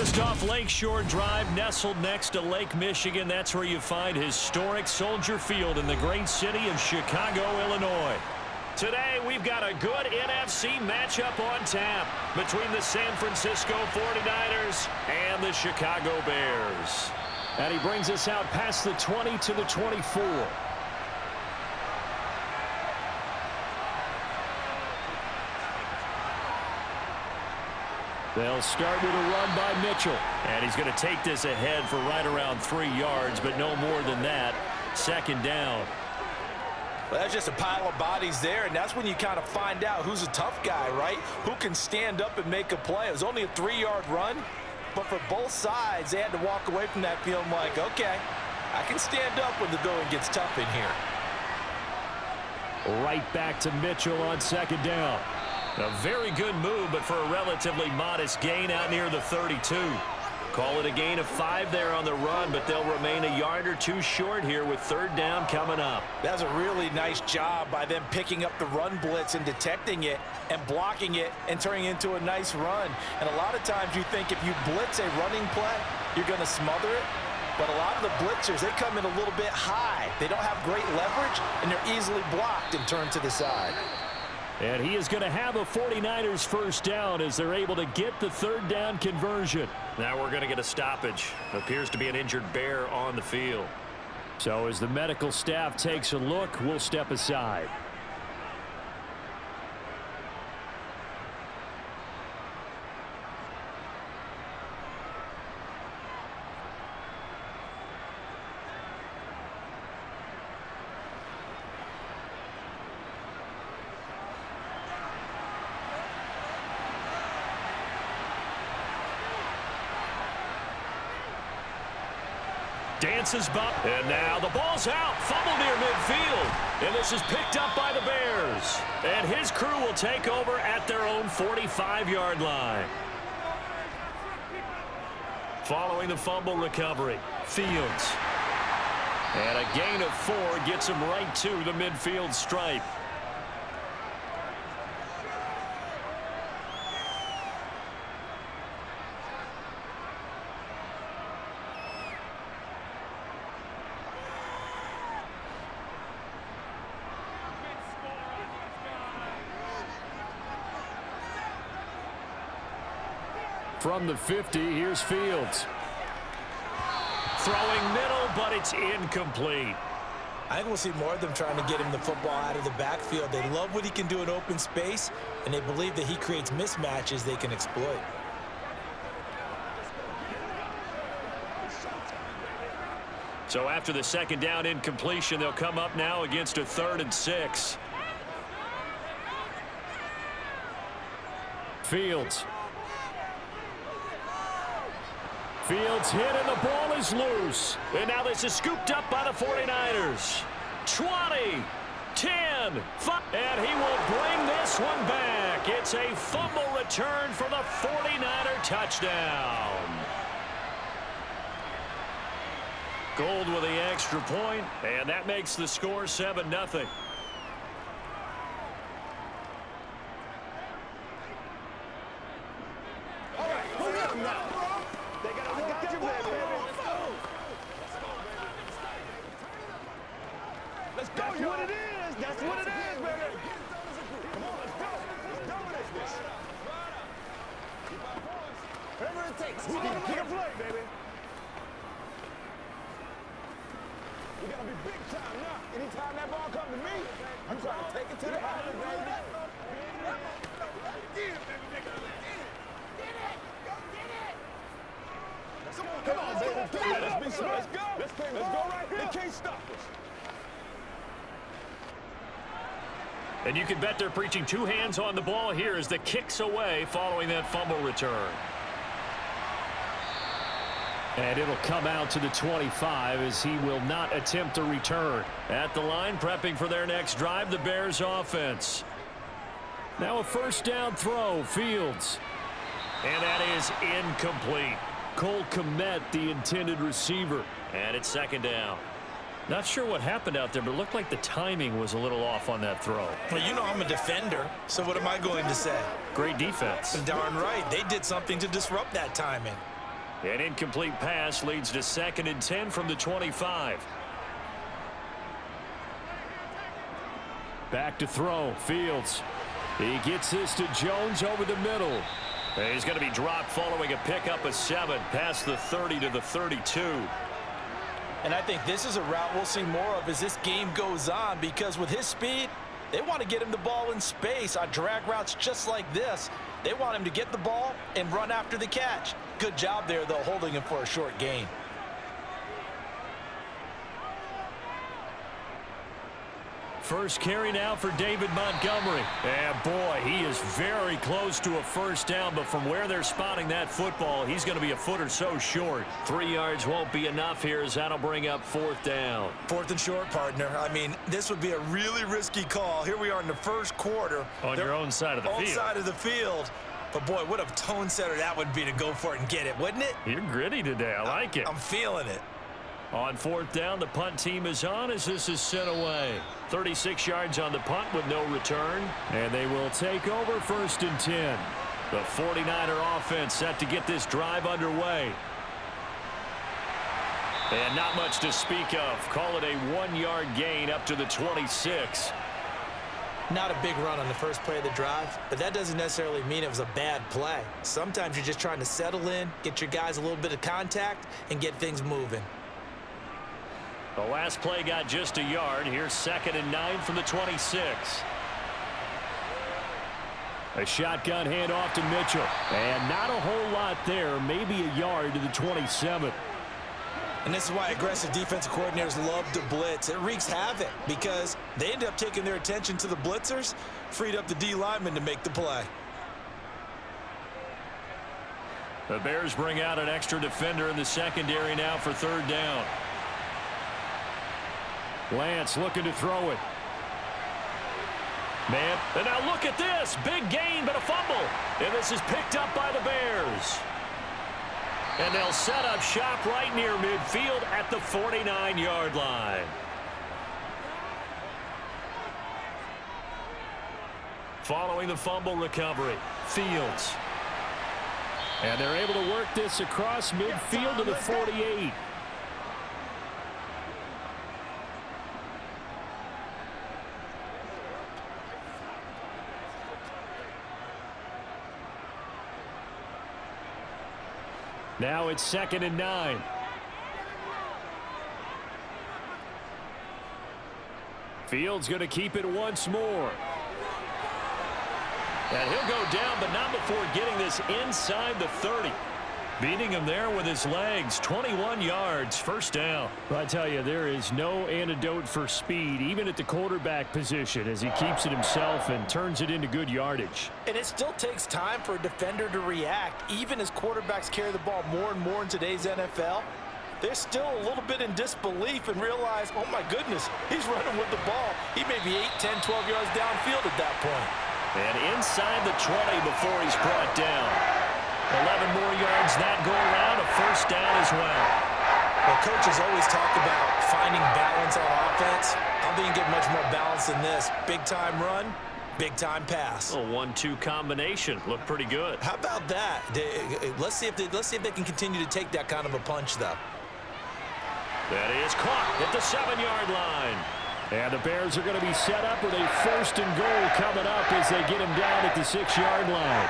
Just off Lakeshore Drive, nestled next to Lake Michigan. That's where you find historic Soldier Field in the great city of Chicago, Illinois. Today, we've got a good NFC matchup on tap between the San Francisco 49ers and the Chicago Bears. And he brings us out past the 20 to the 24. They'll start with a run by Mitchell. And he's going to take this ahead for right around 3 yards, but no more than that. Second down. Well, that's just a pile of bodies there, and that's when you kind of find out who's a tough guy, right? Who can stand up and make a play. It was only a 3-yard run, but for both sides, they had to walk away from that feeling like, okay, I can stand up when the going gets tough in here. Right back to Mitchell on second down. A very good move, but for a relatively modest gain out near the 32. Call it a gain of 5 there on the run, but they'll remain a yard or 2 short here with third down coming up. That's a really nice job by them picking up the run blitz and detecting it and blocking it and turning it into a nice run. And a lot of times you think if you blitz a running play, you're going to smother it. But a lot of the blitzers, they come in a little bit high. They don't have great leverage, and they're easily blocked and turned to the side. And he is going to have a 49ers first down as they're able to get the third down conversion. Now we're going to get a stoppage. Appears to be an injured Bear on the field. So as the medical staff takes a look, we'll step aside. Dances bump, and now the ball's out. Fumble near midfield, and this is picked up by the Bears. And his crew will take over at their own 45-yard line. Following the fumble recovery, Fields. And a gain of 4 gets him right to the midfield stripe. From the 50, here's Fields. Throwing middle, but it's incomplete. I think we'll see more of them trying to get him the football out of the backfield. They love what he can do in open space, and they believe that he creates mismatches they can exploit. So after the second down incompletion, they'll come up now against a 3rd and 6. Fields. Fields hit and the ball is loose. And now this is scooped up by the 49ers. 20, 10, 5. And he will bring this one back. It's a fumble return for the 49er touchdown. Gold with the extra point, and that makes the score 7-0. That's what it is. That's what it is, baby. Come on, let's go. Let's dominate this. Whatever it takes. We gotta make a play, baby. We gotta be big time now. Anytime that ball comes to me, I'm trying to take it to the house, baby. Get it, baby. Get it. Go get it. Come on, baby. Let's be smart. Let's go. Let's go right here. They can't stop us. And you can bet they're preaching 2 hands on the ball here as the kick's away following that fumble return. And it'll come out to the 25 as he will not attempt a return. At the line, prepping for their next drive, the Bears offense. Now a first down throw, Fields. And that is incomplete. Cole Kmet, the intended receiver. And it's second down. Not sure what happened out there, but it looked like the timing was a little off on that throw. Well, you know I'm a defender, so what am I going to say? Great defense. Darn right. They did something to disrupt that timing. An incomplete pass leads to 2nd and 10 from the 25. Back to throw. Fields. He gets this to Jones over the middle. And he's going to be dropped following a pickup of 7 past the 30 to the 32. And I think this is a route we'll see more of as this game goes on, because with his speed, they want to get him the ball in space on drag routes just like this. They want him to get the ball and run after the catch. Good job there, though, holding him for a short gain. First carry now for David Montgomery. And boy, he is very close to a first down, but from where they're spotting that football, he's going to be a foot or so short. 3 yards won't be enough here, as that'll bring up 4th down. 4th and short, partner. I mean, this would be a really risky call. Here we are in the first quarter. On your own side of the field. Own side of the field. But, boy, what a tone setter that would be to go for it and get it, wouldn't it? You're gritty today. I like it. I'm feeling it. On 4th down, the punt team is on as this is sent away. 36 yards on the punt with no return. And they will take over 1st and 10. The 49er offense set to get this drive underway. And not much to speak of. Call it a 1-yard gain up to the 26. Not a big run on the first play of the drive, but that doesn't necessarily mean it was a bad play. Sometimes you're just trying to settle in, get your guys a little bit of contact, and get things moving. The last play got just a yard. Here's 2nd and 9 from the 26. A shotgun handoff to Mitchell. And not a whole lot there. Maybe a yard to the 27. And this is why aggressive defensive coordinators love to blitz. It wreaks havoc because they end up taking their attention to the blitzers, freed up the D lineman to make the play. The Bears bring out an extra defender in the secondary now for 3rd down. Lance looking to throw it. Man, and now look at this. Big gain, but a fumble. And this is picked up by the Bears. And they'll set up shop right near midfield at the 49-yard line. Following the fumble recovery, Fields. And they're able to work this across midfield to the 48. Now it's 2nd and 9. Fields going to keep it once more. And he'll go down, but not before getting this inside the 30. Beating him there with his legs. 21 yards, 1st down. I tell you, there is no antidote for speed, even at the quarterback position, as he keeps it himself and turns it into good yardage. And it still takes time for a defender to react. Even as quarterbacks carry the ball more and more in today's NFL, they're still a little bit in disbelief and realize, oh my goodness, he's running with the ball. He may be 8, 10, 12 yards downfield at that point. And inside the 20 before he's brought down. 11 more yards that go around, a 1st down as well. Well, coaches always talk about finding balance on offense. I don't think you get much more balance than this. Big-time run, big-time pass. A 1-2 combination. Looked pretty good. How about that? Let's see if they can continue to take that kind of a punch, though. That is caught at the 7-yard line. And the Bears are going to be set up with a 1st and goal coming up as they get him down at the 6-yard line.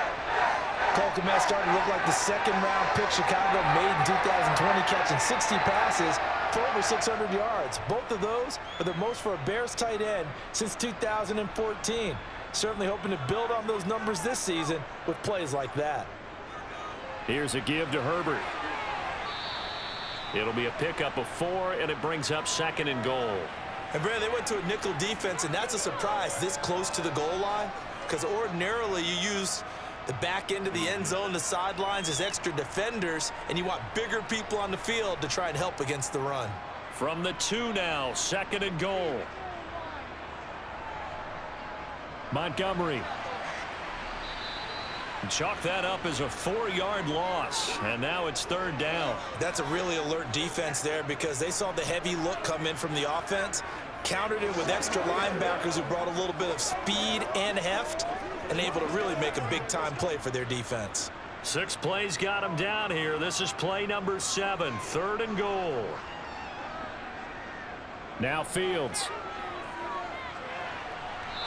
Cole Kmet starting to look like the 2nd-round pick Chicago made in 2020, catching 60 passes for over 600 yards. Both of those are the most for a Bears tight end since 2014. Certainly hoping to build on those numbers this season with plays like that. Here's a give to Herbert. It'll be a pickup of 4, and it brings up 2nd and goal. And, Brad, they went to a nickel defense, and that's a surprise this close to the goal line, because ordinarily you use the back end of the end zone, the sidelines as extra defenders, and you want bigger people on the field to try and help against the run. From the 2 now, 2nd and goal. Montgomery. Chalk that up as a 4-yard loss, and now it's 3rd down. That's a really alert defense there because they saw the heavy look come in from the offense, countered it with extra linebackers who brought a little bit of speed and heft, and able to really make a big-time play for their defense. 6 plays got him down here. This is play number 7, 3rd and goal. Now Fields.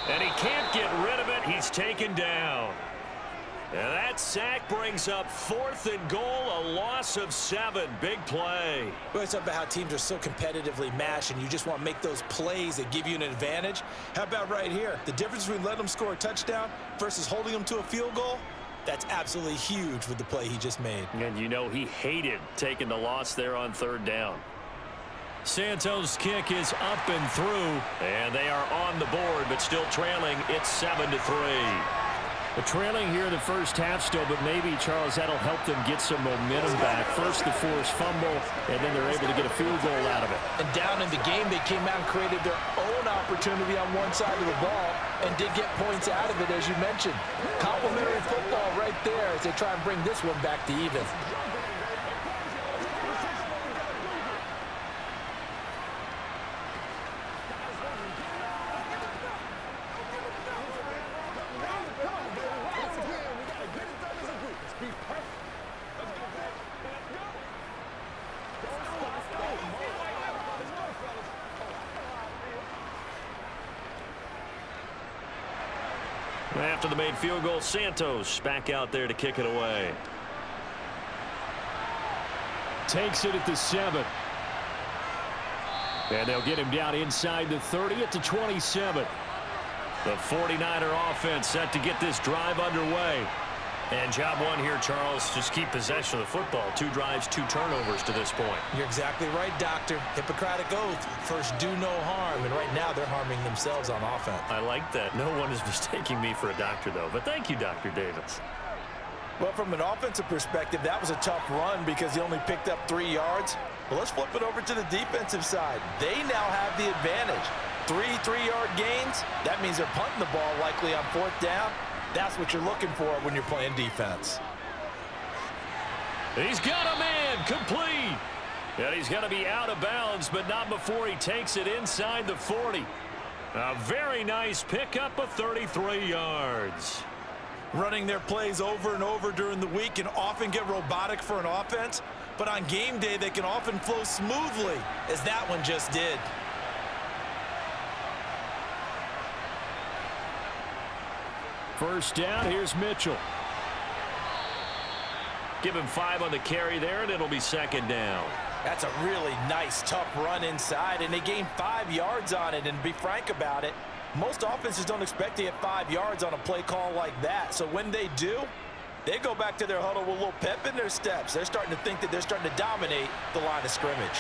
And he can't get rid of it. He's taken down. And that sack brings up 4th and goal, a loss of 7. Big play. Well, it's about how teams are so competitively matched, and you just want to make those plays that give you an advantage. How about right here? The difference between letting them score a touchdown versus holding them to a field goal, that's absolutely huge with the play he just made. And you know he hated taking the loss there on 3rd down. Santos' kick is up and through, and they are on the board, but still trailing. It's 7-3. The trailing here in the first half still, but maybe, Charles, that'll help them get some momentum back. First the forced fumble, and then they're able to get a field goal out of it. And down in the game, they came out and created their own opportunity on one side of the ball and did get points out of it, as you mentioned. Complimentary football right there as they try and bring this one back to even. After the made field goal, Santos back out there to kick it away. Takes it at the 7. And they'll get him down inside the 30 at the 27. The 49er offense set to get this drive underway. And job one here, Charles, just keep possession of the football. 2 drives, 2 turnovers to this point. You're exactly right, Doctor. Hippocratic oath. First, do no harm. And right now, they're harming themselves on offense. I like that. No one is mistaking me for a doctor, though. But thank you, Dr. Davis. Well, from an offensive perspective, that was a tough run because he only picked up 3 yards. Well, let's flip it over to the defensive side. They now have the advantage. 3 3-yard gains. That means they're punting the ball likely on 4th down. That's what you're looking for when you're playing defense. He's got a man complete. And he's going to be out of bounds, but not before he takes it inside the 40. A very nice pickup of 33 yards. Running their plays over and over during the week can often get robotic for an offense, but on game day they can often flow smoothly, as that one just did. First down, here's Mitchell. Give him 5 on the carry there, and it'll be 2nd down. That's a really nice, tough run inside, and they gained 5 yards on it. And to be frank about it, most offenses don't expect to get 5 yards on a play call like that. So when they do, they go back to their huddle with a little pep in their steps. They're starting to think that they're starting to dominate the line of scrimmage.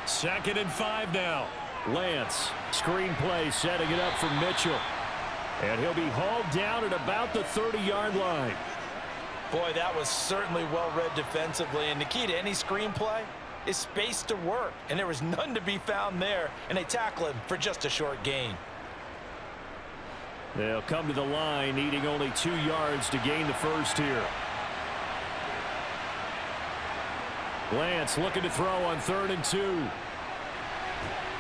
Second and 5 now. Lance, screenplay setting it up for Mitchell. And he'll be hauled down at about the 30-yard line. Boy, that was certainly well-read defensively. And the key to any screenplay is space to work. And there was none to be found there. And they tackle him for just a short gain. They'll come to the line, needing only 2 yards to gain the first here. Lance looking to throw on 3rd and 2.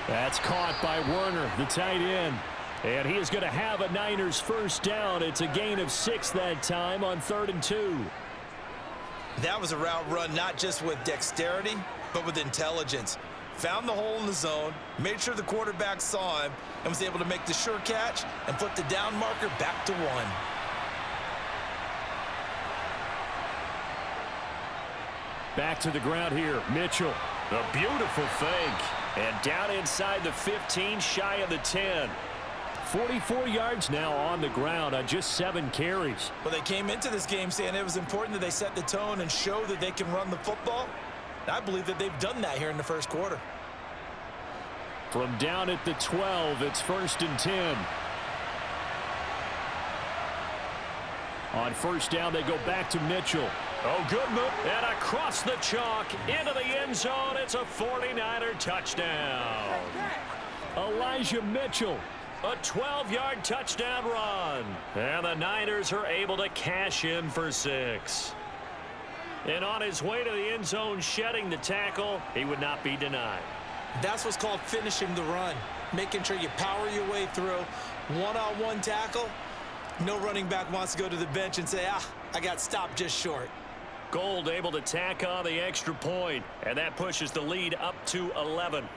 That's caught by Werner, the tight end. And he is going to have a Niners first down. It's a gain of 6 that time on 3rd and 2. That was a route run not just with dexterity, but with intelligence. Found the hole in the zone, made sure the quarterback saw him, and was able to make the sure catch and flip the down marker back to 1. Back to the ground here, Mitchell. A beautiful fake. And down inside the 15, shy of the 10. 44 yards now on the ground on just 7 carries. Well, they came into this game saying it was important that they set the tone and show that they can run the football. And I believe that they've done that here in the first quarter. From down at the 12, it's 1st and 10. On first down, they go back to Mitchell. Oh, good move. And across the chalk into the end zone. It's a 49er touchdown. Elijah Mitchell, a 12-yard touchdown run. And the Niners are able to cash in for 6. And on his way to the end zone, shedding the tackle, he would not be denied. That's what's called finishing the run. Making sure you power your way through, One-on-one tackle. No running back wants to go to the bench and say, I got stopped just short. Gold able to tack on the extra point, and that pushes the lead up to 11.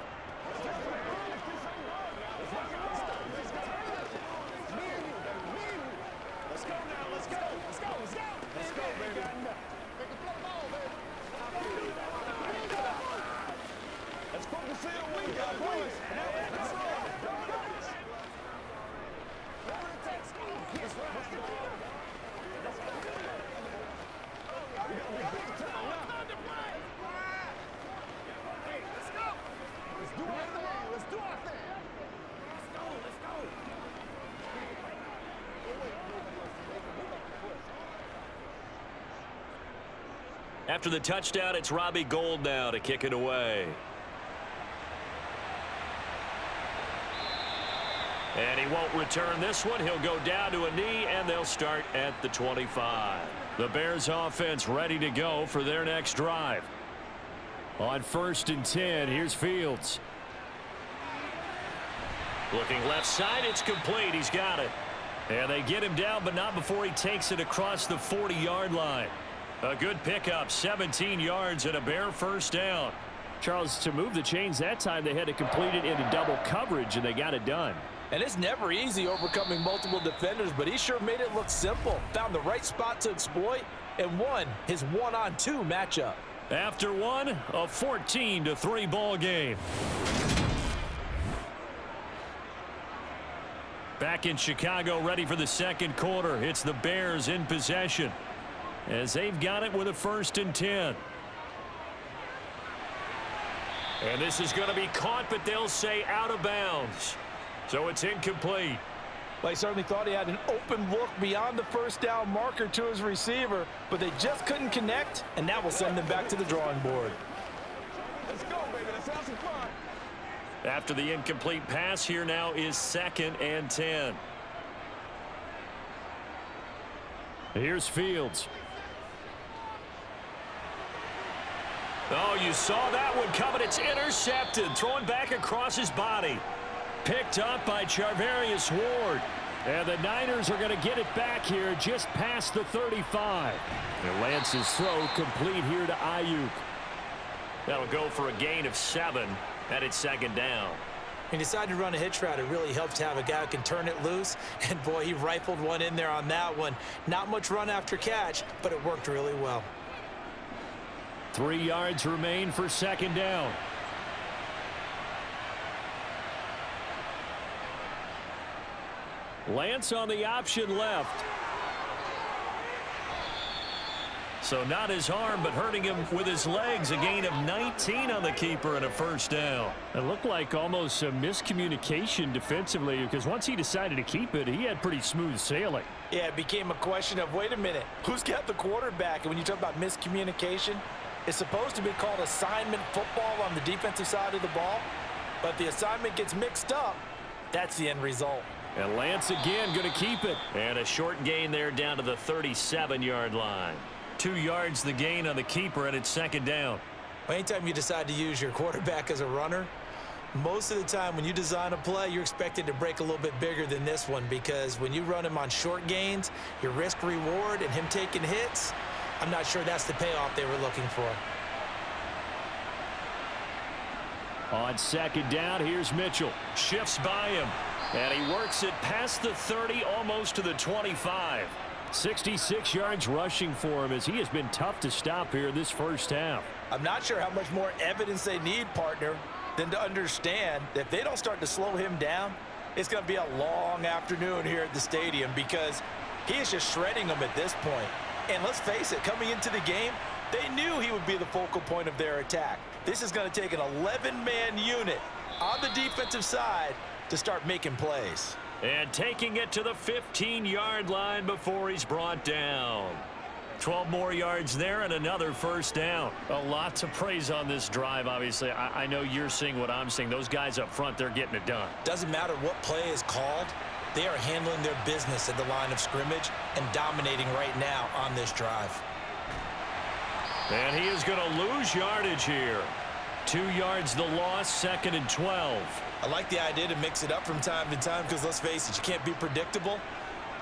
After the touchdown, it's Robbie Gould now to kick it away. And he won't return this one. He'll go down to a knee, and they'll start at the 25. The Bears offense ready to go for their next drive. On 1st and 10, here's Fields. Looking left side, it's complete. He's got it. And they get him down, but not before he takes it across the 40-yard line. A good pickup, 17 yards and a Bear first down. Charles, to move the chains that time, they had to complete it into double coverage, and they got it done. And it's never easy overcoming multiple defenders, but he sure made it look simple. Found the right spot to exploit and won his one-on-two matchup. After one, a 14-3 ball game. Back in Chicago, ready for the second quarter. It's the Bears in possession, as they've got it with a 1st and 10. And this is going to be caught, but they'll say out of bounds. So it's incomplete. Well, he certainly thought he had an open look beyond the first down marker to his receiver, but they just couldn't connect, and that will send them back to the drawing board. Let's go, baby. Let's have some fun. After the incomplete pass, here now is 2nd and 10. Here's Fields. Oh, you saw that one coming. It's intercepted. Throwing back across his body. Picked up by Charvarius Ward. And the Niners are going to get it back here just past the 35. And Lance's throw complete here to Ayuk. That'll go for a gain of 7. And it's 2nd down. He decided to run a hitch route. It really helps to have a guy who can turn it loose. And, boy, he rifled one in there on that one. Not much run after catch, but it worked really well. 3 yards remain for 2nd down. Lance on the option left. So not his arm, but hurting him with his legs. A gain of 19 on the keeper and a 1st down. It looked like almost some miscommunication defensively, because once he decided to keep it, he had pretty smooth sailing. Yeah, it became a question of, wait a minute, who's got the quarterback? And when you talk about miscommunication, it's supposed to be called assignment football on the defensive side of the ball. But if the assignment gets mixed up, that's the end result. And Lance again going to keep it. And a short gain there down to the 37-yard line. 2 yards the gain on the keeper, and it's 2nd down. Anytime you decide to use your quarterback as a runner, most of the time when you design a play, you're expected to break a little bit bigger than this one, because when you run him on short gains, your risk reward and him taking hits, I'm not sure that's the payoff they were looking for. On 2nd down, here's Mitchell. Shifts by him. And he works it past the 30, almost to the 25. 66 yards rushing for him, as he has been tough to stop here this first half. I'm not sure how much more evidence they need, partner, than to understand that if they don't start to slow him down, it's going to be a long afternoon here at the stadium, because he is just shredding them at this point. And let's face it, coming into the game, they knew he would be the focal point of their attack. This is going to take an 11-man unit on the defensive side to start making plays. And taking it to the 15-yard line before he's brought down. 12 more yards there and another 1st down. A lot to praise on this drive, obviously. I know you're seeing what I'm seeing. Those guys up front, they're getting it done. Doesn't matter what play is called. They are handling their business at the line of scrimmage and dominating right now on this drive. And he is going to lose yardage here. 2 yards the loss, 2nd and 12. I like the idea to mix it up from time to time because, let's face it, you can't be predictable.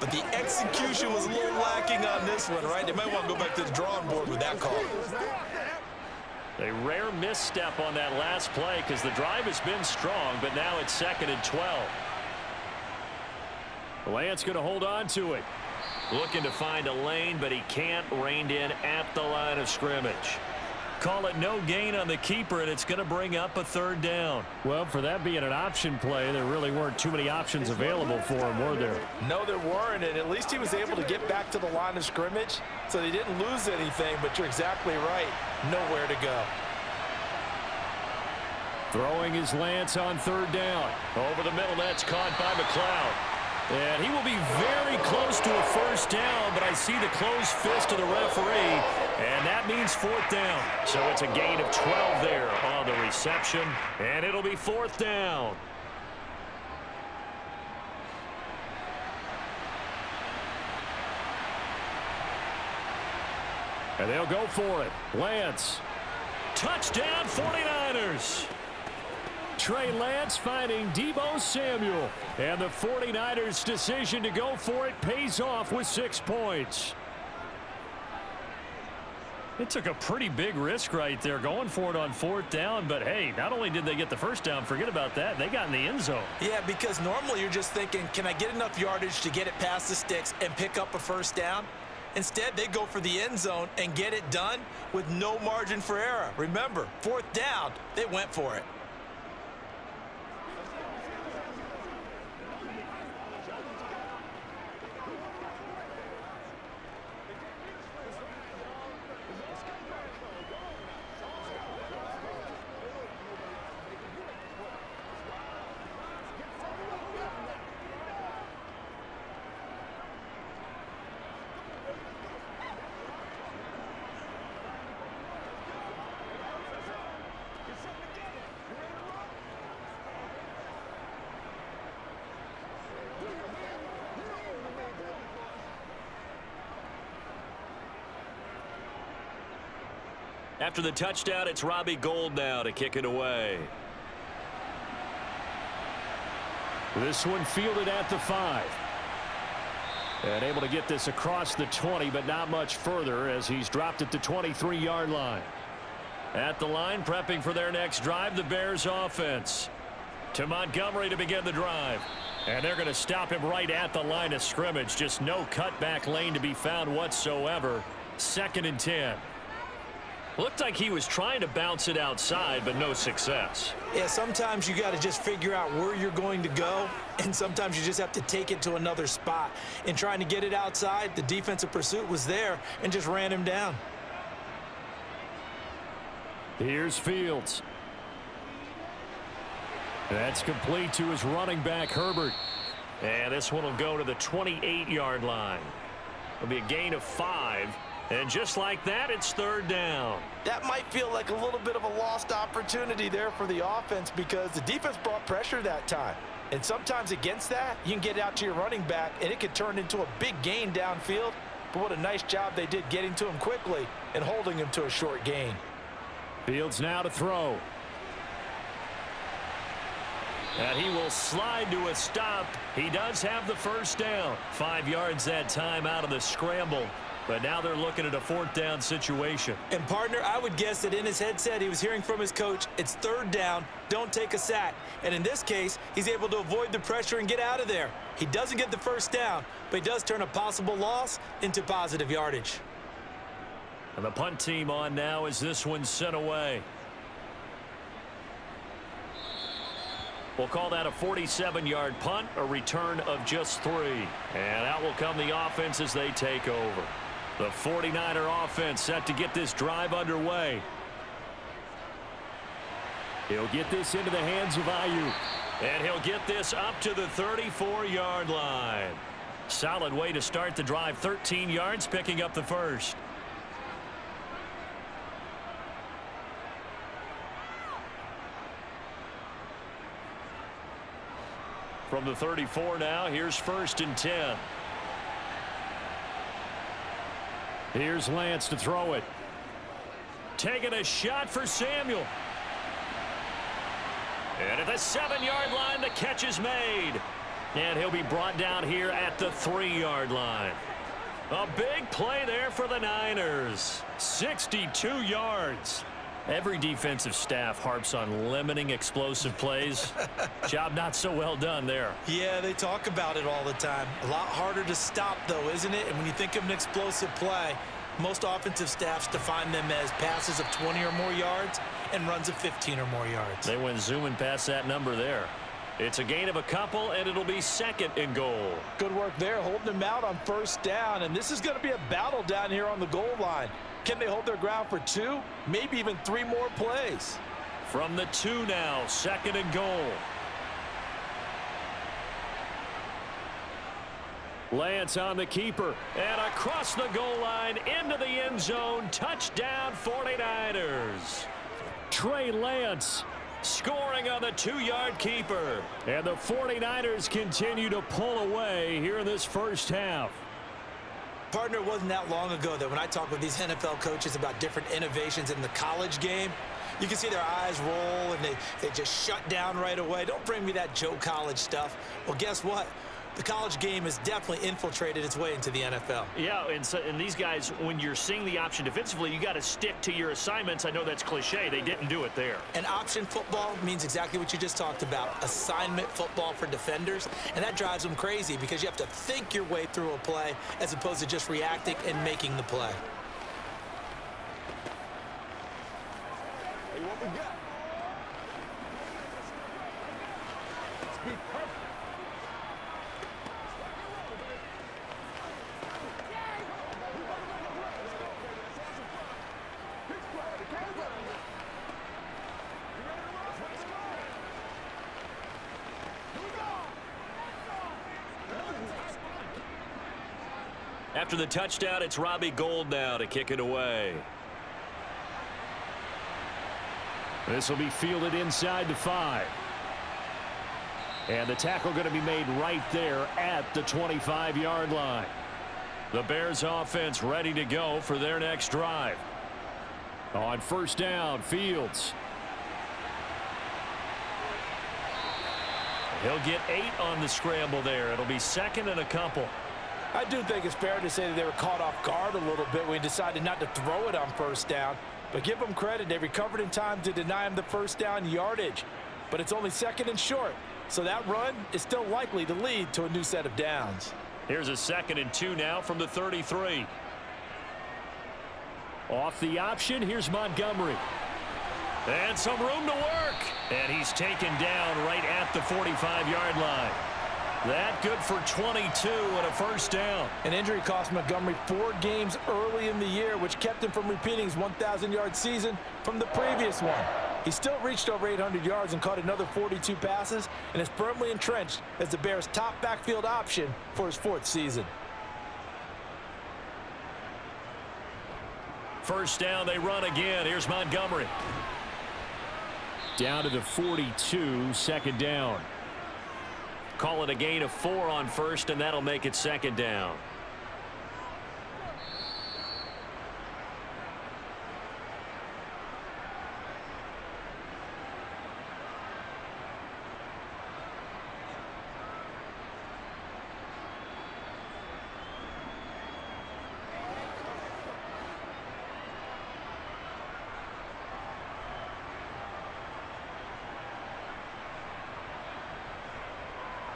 But the execution was a little lacking on this one, right? They might want to go back to the drawing board with that call. A rare misstep on that last play because the drive has been strong, but now it's 2nd and 12. Lance going to hold on to it. Looking to find a lane, but he can't. Reined in at the line of scrimmage. Call it no gain on the keeper, and it's going to bring up a 3rd down. Well, for that being an option play, there really weren't too many options available for him, were there? No, there weren't, and at least he was able to get back to the line of scrimmage, so they didn't lose anything, but you're exactly right. Nowhere to go. Throwing is Lance on 3rd down. Over the middle, that's caught by McLeod. And he will be very close to a 1st down, but I see the closed fist of the referee, and that means 4th down. So it's a gain of 12 there on the reception, and it'll be 4th down. And they'll go for it. Lance. Touchdown, 49ers. Trey Lance finding Deebo Samuel. And the 49ers' decision to go for it pays off with 6 points. It took a pretty big risk right there going for it on 4th down. But, hey, not only did they get the 1st down, forget about that, they got in the end zone. Yeah, because normally you're just thinking, can I get enough yardage to get it past the sticks and pick up a 1st down? Instead, they go for the end zone and get it done with no margin for error. Remember, 4th down, they went for it. After the touchdown, it's Robbie Gould now to kick it away. This one fielded at the 5. And able to get this across the 20, but not much further as he's dropped it to 23-yard line. At the line, prepping for their next drive, the Bears offense. To Montgomery to begin the drive. And they're going to stop him right at the line of scrimmage. Just no cutback lane to be found whatsoever. 2nd and 10. Looked like he was trying to bounce it outside, but no success. Yeah, sometimes you got to just figure out where you're going to go, and sometimes you just have to take it to another spot. In trying to get it outside, the defensive pursuit was there and just ran him down. Here's Fields. That's complete to his running back, Herbert. And this one will go to the 28-yard line. It'll be a gain of 5. And just like that, it's 3rd down. That might feel like a little bit of a lost opportunity there for the offense because the defense brought pressure that time. And sometimes against that, you can get out to your running back, and it could turn into a big gain downfield. But what a nice job they did getting to him quickly and holding him to a short gain. Fields now to throw. And he will slide to a stop. He does have the 1st down. 5 yards that time out of the scramble. But now they're looking at a 4th down situation. And, partner, I would guess that in his headset he was hearing from his coach, it's 3rd down, don't take a sack. And in this case, he's able to avoid the pressure and get out of there. He doesn't get the 1st down, but he does turn a possible loss into positive yardage. And the punt team on now as this one's sent away. We'll call that a 47-yard punt, a return of just 3. And out will come the offense as they take over. The 49er offense set to get this drive underway. He'll get this into the hands of Ayuk. And he'll get this up to the 34-yard line. Solid way to start the drive. 13 yards, picking up the 1st. From the 34 now, here's 1st and 10. Here's Lance to throw it. Taking a shot for Samuel. And at the 7-yard line, the catch is made. And he'll be brought down here at the 3-yard line. A big play there for the Niners. 62 yards. Every defensive staff harps on limiting explosive plays. Job not so well done there. Yeah, they talk about it all the time. A lot harder to stop, though, isn't it? And when you think of an explosive play, most offensive staffs define them as passes of 20 or more yards and runs of 15 or more yards. They went zooming past that number there. It's a gain of a couple, and it'll be 2nd and goal. Good work there, holding them out on 1st down. And this is going to be a battle down here on the goal line. Can they hold their ground for 2, maybe even 3 more plays? From the 2 now, 2nd and goal. Lance on the keeper, and across the goal line into the end zone. Touchdown 49ers. Trey Lance scoring on the 2-yard keeper. And the 49ers continue to pull away here in this first half. Partner, it wasn't that long ago that when I talk with these NFL coaches about different innovations in the college game, you can see their eyes roll and they just shut down right away. Don't bring me that Joe College stuff. Well, guess what? The college game has definitely infiltrated its way into the NFL. Yeah, and these guys, when you're seeing the option defensively, you got to stick to your assignments. I know that's cliche. They didn't do it there. And option football means exactly what you just talked about, assignment football for defenders. And that drives them crazy because you have to think your way through a play as opposed to just reacting and making the play. Hey, what we got? Let's be perfect. After the touchdown, it's Robbie Gould now to kick it away. This will be fielded inside the 5. And the tackle going to be made right there at the 25-yard line. The Bears offense ready to go for their next drive. On 1st down, Fields. He'll get 8 on the scramble there. It'll be 2nd and a couple. I do think it's fair to say that they were caught off guard a little bit when he decided not to throw it on 1st down. But give them credit. They recovered in time to deny him the 1st down yardage. But it's only 2nd and short. So that run is still likely to lead to a new set of downs. Here's a 2nd and 2 now from the 33. Off the option, here's Montgomery. And some room to work. And he's taken down right at the 45-yard line. That good for 22 and a 1st down. An injury cost Montgomery 4 games early in the year, which kept him from repeating his 1,000-yard season from the previous one. He still reached over 800 yards and caught another 42 passes and is firmly entrenched as the Bears' top backfield option for his 4th season. 1st down, they run again. Here's Montgomery. Down to the 42, 2nd down. Call it a gain of 4 on 1st, and that'll make it 2nd down.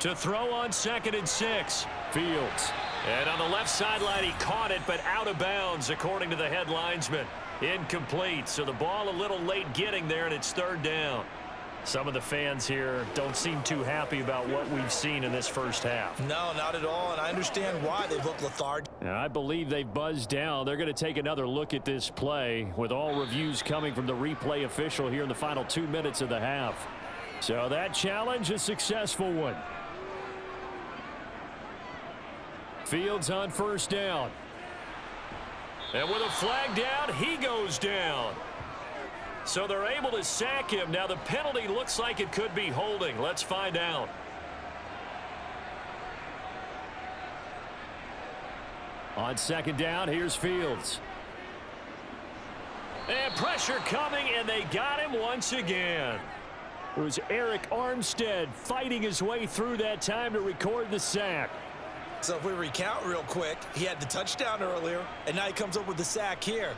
To throw on 2nd and 6. Fields. And on the left sideline, he caught it, but out of bounds, according to the head linesman. Incomplete. So the ball a little late getting there, and it's 3rd down. Some of the fans here don't seem too happy about what we've seen in this first half. No, not at all, and I understand why they look lethargic. And I believe they've buzzed down. They're going to take another look at this play, with all reviews coming from the replay official here in the final 2 minutes of the half. So that challenge, a successful one. Fields on 1st down. And with a flag down, he goes down. So they're able to sack him. Now the penalty looks like it could be holding. Let's find out. On 2nd down, here's Fields. And pressure coming, and they got him once again. It was Eric Armstead fighting his way through that time to record the sack. So if we recount real quick, he had the touchdown earlier, and now he comes up with the sack here.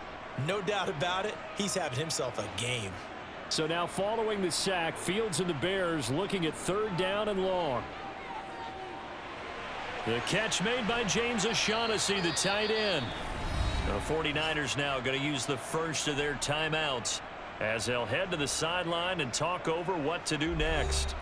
No doubt about it, he's having himself a game. So now following the sack, Fields and the Bears looking at 3rd down and long. The catch made by James O'Shaughnessy, the tight end. The 49ers now going to use the first of their timeouts as they'll head to the sideline and talk over what to do next.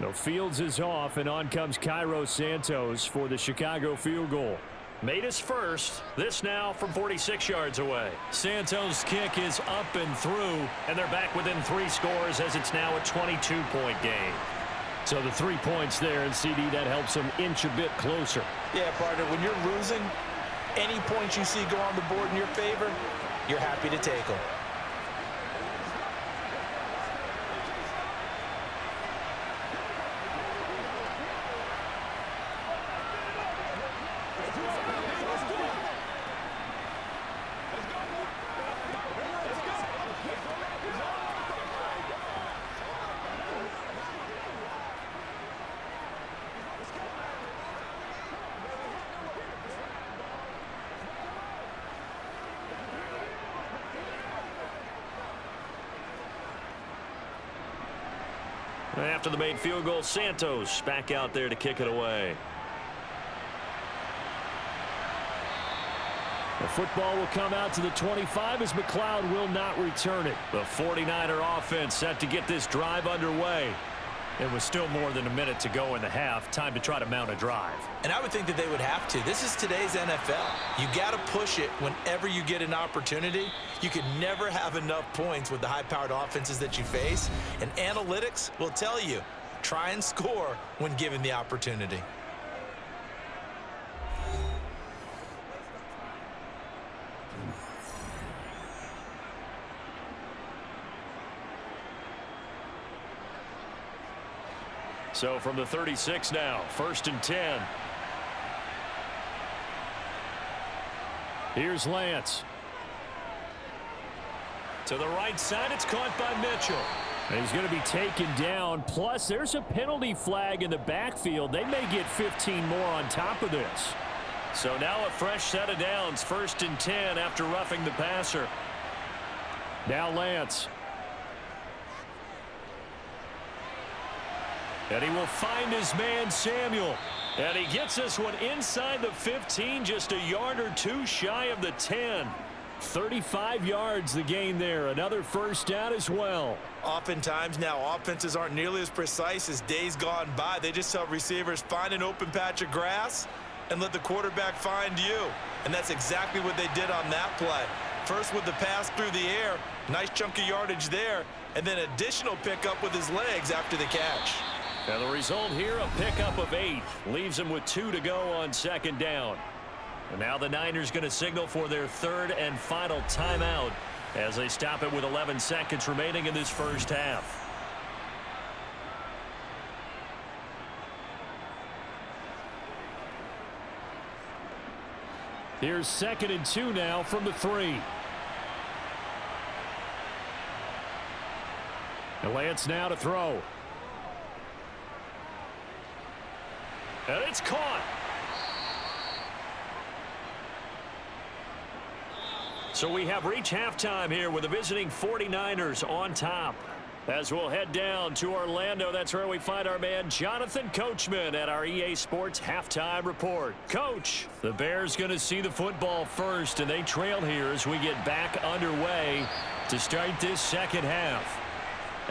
No, Fields is off, and on comes Cairo Santos for the Chicago field goal. Made his first. This now from 46 yards away. Santos' kick is up and through, and they're back within 3 scores as it's now a 22-point game. So the 3 points there, and CD, that helps them inch a bit closer. Yeah, partner, when you're losing, any points you see go on the board in your favor, you're happy to take them. After the made field goal, Santos back out there to kick it away. The football will come out to the 25 as McLeod will not return it. The 49er offense set to get this drive underway. It was still more than a minute to go in the half. Time to try to mount a drive. And I would think that they would have to. This is today's NFL. You got to push it whenever you get an opportunity. You can never have enough points with the high-powered offenses that you face. And analytics will tell you, try and score when given the opportunity. So from the 36 now, 1st and 10. Here's Lance. To the right side, it's caught by Mitchell. And he's going to be taken down. Plus, there's a penalty flag in the backfield. They may get 15 more on top of this. So now a fresh set of downs, 1st and 10 after roughing the passer. Now Lance. And he will find his man, Samuel. And he gets this one inside the 15, just a yard or 2 shy of the 10. 35 yards the gain there. Another first down as well. Oftentimes now offenses aren't nearly as precise as days gone by. They just tell receivers, find an open patch of grass and let the quarterback find you. And that's exactly what they did on that play. First with the pass through the air, nice chunk of yardage there, and then additional pickup with his legs after the catch. And the result here, a pickup of 8. Leaves him with 2 to go on 2nd down. And now the Niners going to signal for their 3rd and final timeout as they stop it with 11 seconds remaining in this first half. Here's 2nd and 2 now from the 3. And Lance now to throw. And it's caught. So we have reached halftime here with the visiting 49ers on top. As we'll head down to Orlando, that's where we find our man Jonathan Coachman at our EA Sports Halftime Report. Coach, the Bears going to see the football first, and they trail here as we get back underway to start this second half.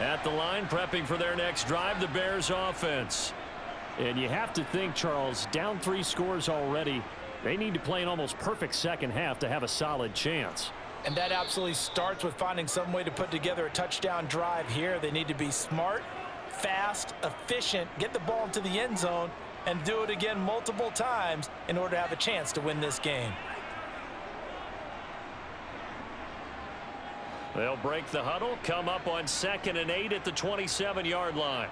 At the line, prepping for their next drive, the Bears offense. And you have to think, Charles, down 3 scores already. They need to play an almost perfect second half to have a solid chance. And that absolutely starts with finding some way to put together a touchdown drive here. They need to be smart, fast, efficient, get the ball into the end zone, and do it again multiple times in order to have a chance to win this game. They'll break the huddle, come up on 2nd and 8 at the 27-yard line.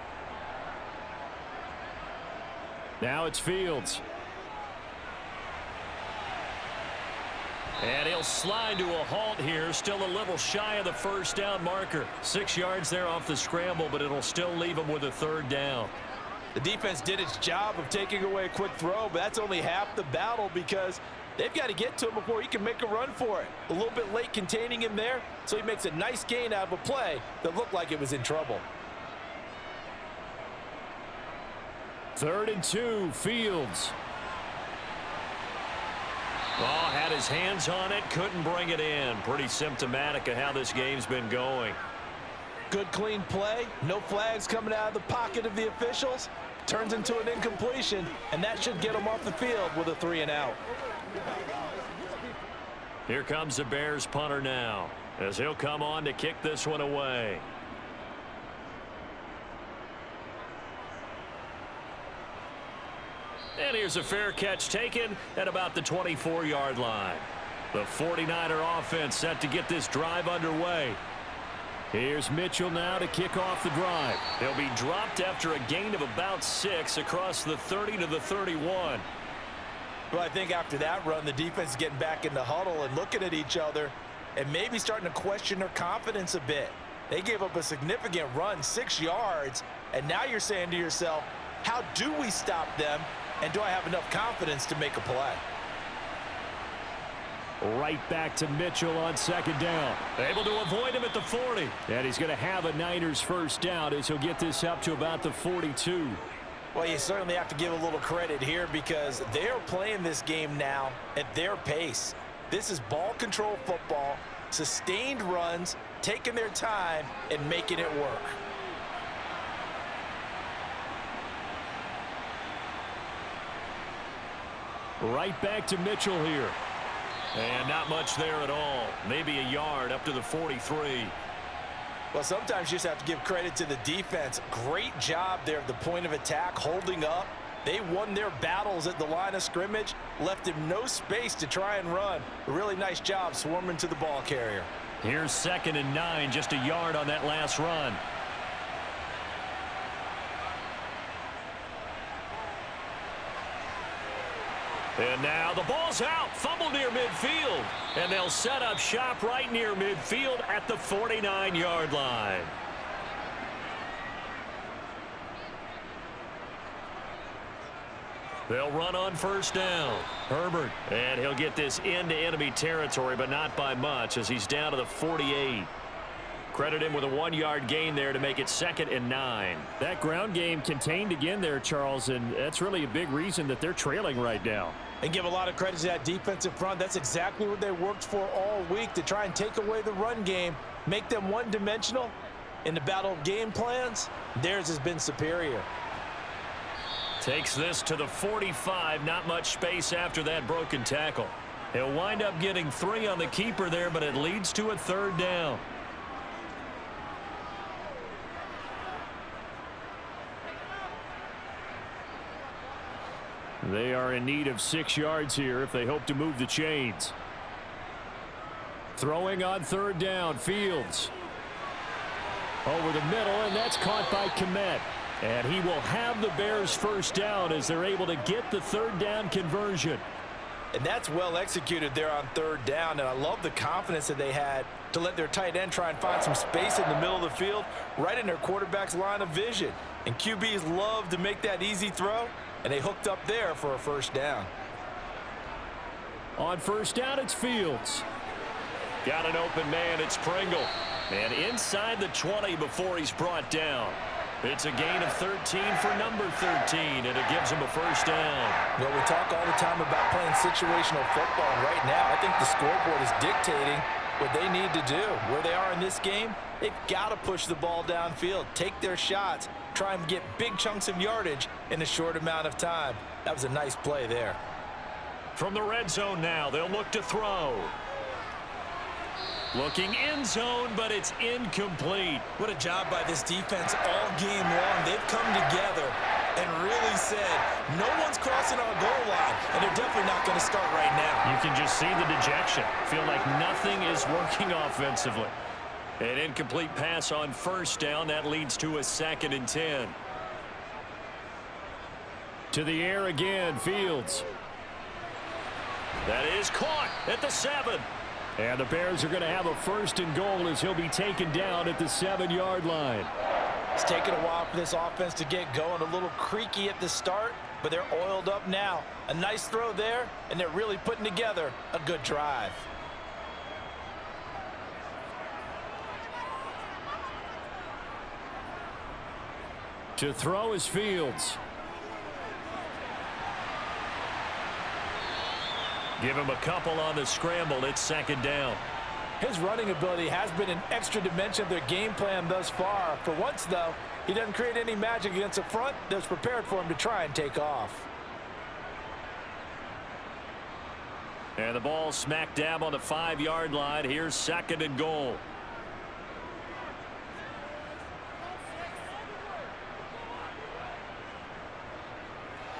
Now it's Fields. And he'll slide to a halt here, still a little shy of the first down marker. 6 yards there off the scramble, but it'll still leave him with a third down. The defense did its job of taking away a quick throw, but that's only half the battle because they've got to get to him before he can make a run for it. A little bit late containing him there, so he makes a nice gain out of a play that looked like it was in trouble. 3rd and 2, Fields. Oh, had his hands on it, couldn't bring it in. Pretty symptomatic of how this game's been going. Good clean play, no flags coming out of the pocket of the officials. Turns into an incompletion, and that should get him off the field with a 3 and out. Here comes the Bears punter now, as he'll come on to kick this one away. And here's a fair catch taken at about the 24-yard line. The 49er offense set to get this drive underway. Here's Mitchell now to kick off the drive. He'll be dropped after a gain of about 6 across the 30 to the 31. Well, I think after that run, the defense is getting back in the huddle and looking at each other and maybe starting to question their confidence a bit. They gave up a significant run, 6 yards, and now you're saying to yourself, how do we stop them, and do I have enough confidence to make a play? Right back to Mitchell on 2nd down. Able to avoid him at the 40. And he's going to have a Niners first down as he'll get this up to about the 42. Well, you certainly have to give a little credit here because they're playing this game now at their pace. This is ball control football, sustained runs, taking their time and making it work. Right back to Mitchell here. And not much there at all. Maybe a yard up to the 43. Well, sometimes you just have to give credit to the defense. Great job there at the point of attack, holding up. They won their battles at the line of scrimmage, left him no space to try and run. A really nice job swarming to the ball carrier. Here's 2nd and 9, just a yard on that last run. And now the ball's out. Fumble near midfield. And they'll set up shop right near midfield at the 49-yard line. They'll run on 1st down. Herbert. And he'll get this into enemy territory, but not by much as he's down to the 48. Credit him with a 1-yard gain there to make it 2nd and 9. That ground game contained again there, Charles, and that's really a big reason that they're trailing right now. And give a lot of credit to that defensive front. That's exactly what they worked for all week, to try and take away the run game, make them one-dimensional. In the battle of game plans, theirs has been superior. Takes this to the 45. Not much space after that broken tackle. He'll wind up getting 3 on the keeper there, but it leads to a 3rd down. They are in need of 6 yards here if they hope to move the chains. Throwing on 3rd down, Fields. Over the middle, and that's caught by Kmet. And he will have the Bears first down as they're able to get the 3rd down conversion. And that's well executed there on 3rd down, and I love the confidence that they had to let their tight end try and find some space in the middle of the field, right in their quarterback's line of vision. And QBs love to make that easy throw, and they hooked up there for a first down. On 1st down, it's Fields. Got an open man, it's Pringle. And inside the 20 before he's brought down. It's a gain of 13 for number 13, and it gives him a first down. Well, we talk all the time about playing situational football, and right now I think the scoreboard is dictating what they need to do. Where they are in this game, they've got to push the ball downfield, take their shots, try and get big chunks of yardage in a short amount of time. That was a nice play there. From the red zone now, they'll look to throw. Looking end zone, but it's incomplete. What a job by this defense all game long. They've come together and really said, no one's crossing our goal line, and they're definitely not going to start right now. You can just see the dejection. Feel like nothing is working offensively. An incomplete pass on 1st down. That leads to a 2nd and 10. To the air again, Fields. That is caught at the 7. And the Bears are going to have a 1st and goal as he'll be taken down at the 7-yard line. It's taken a while for this offense to get going. A little creaky at the start, but they're oiled up now. A nice throw there, and they're really putting together a good drive. To throw is Fields. Give him a couple on the scramble. It's 2nd down. His running ability has been an extra dimension of their game plan thus far. For once, though, he doesn't create any magic against a front that's prepared for him to try and take off. And the ball smack dab on the 5-yard line. Here's 2nd and goal.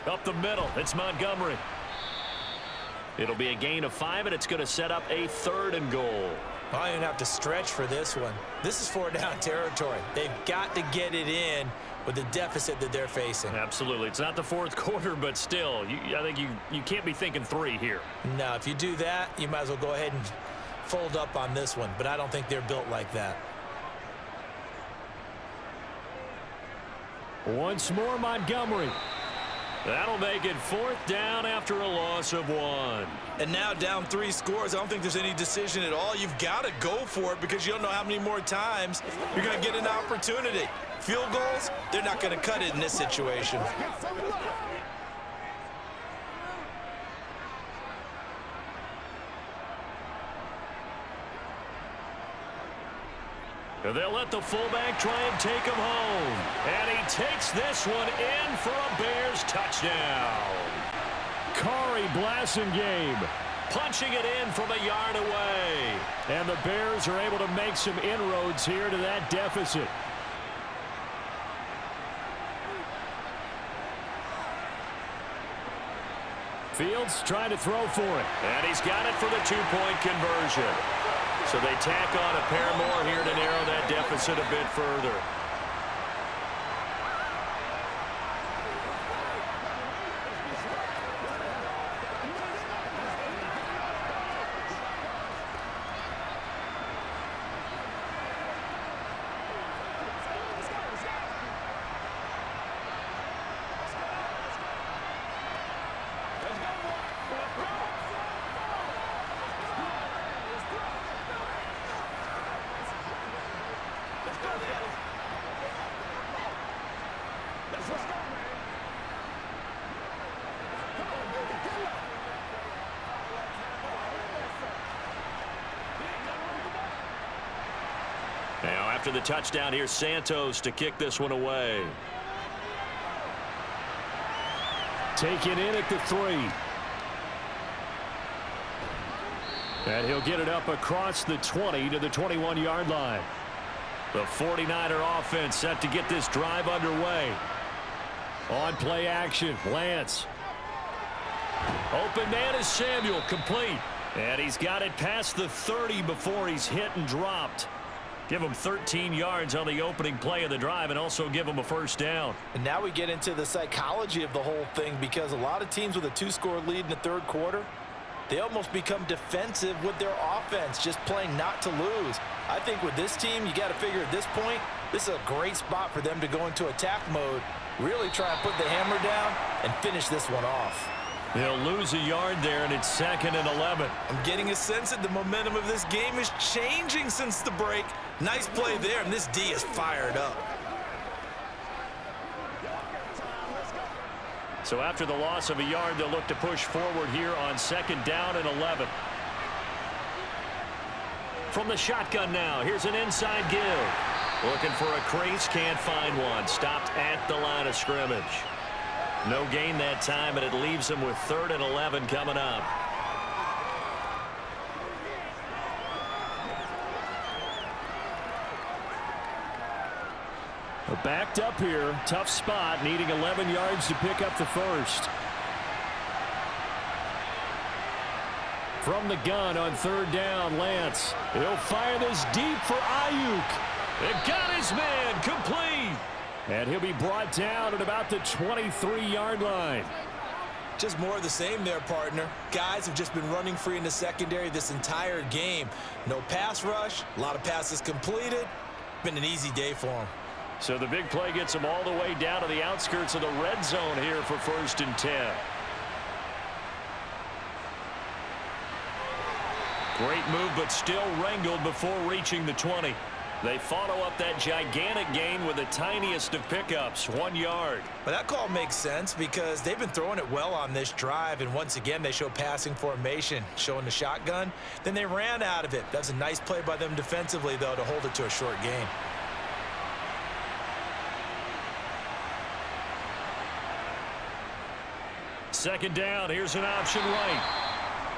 Up the middle, it's Montgomery. It'll be a gain of 5, and it's going to set up a 3rd and goal. I don't have to stretch for this one. This is 4-down territory. They've got to get it in with the deficit that they're facing. Absolutely. It's not the 4th quarter, but still, I think you can't be thinking 3 here. No, if you do that, you might as well go ahead and fold up on this one, but I don't think they're built like that. Once more, Montgomery. That'll make it 4th down after a loss of 1. And now down 3 scores. I don't think there's any decision at all. You've got to go for it because you don't know how many more times you're going to get an opportunity. Field goals, they're not going to cut it in this situation. They'll let the fullback try and take him home. And he takes this one in for a Bears touchdown. Kari Blasingame punching it in from a yard away. And the Bears are able to make some inroads here to that deficit. Fields trying to throw for it. And he's got it for the 2-point conversion. So they tack on a pair more here to narrow that deficit a bit further. Now after the touchdown, here's Santos to kick this one away. Taken in at the 3. And he'll get it up across the 20 to the 21-yard line. The 49er offense set to get this drive underway. On play action, Lance. Open man is Samuel, complete. And he's got it past the 30 before he's hit and dropped. Give him 13 yards on the opening play of the drive and also give him a 1st down. And now we get into the psychology of the whole thing because a lot of teams with a 2-score lead in the 3rd quarter, they almost become defensive with their offense, just playing not to lose. I think with this team, you got to figure at this point, this is a great spot for them to go into attack mode, really try and put the hammer down and finish this one off. They'll lose a yard there, and it's 2nd and 11. I'm getting a sense that the momentum of this game is changing since the break. Nice play there, and this D is fired up. So after the loss of a yard, they'll look to push forward here on 2nd down and 11. From the shotgun now, here's an inside give. Looking for a crease, can't find one. Stopped at the line of scrimmage. No gain that time, and it leaves them with 3rd and 11 coming up. Backed up here, tough spot, needing 11 yards to pick up the 1st. From the gun on 3rd down, Lance. He'll fire this deep for Ayuk. It got his man complete. And he'll be brought down at about the 23-yard line. Just more of the same there, partner. Guys have just been running free in the secondary this entire game. No pass rush, a lot of passes completed. Been an easy day for them. So the big play gets them all the way down to the outskirts of the red zone here for 1st and 10. Great move, but still wrangled before reaching the 20. They follow up that gigantic gain with the tiniest of pickups, 1 yard. But that call makes sense because they've been throwing it well on this drive, and once again they show passing formation, showing the shotgun. Then they ran out of it. That's a nice play by them defensively, though, to hold it to a short gain. Second down, here's an option right.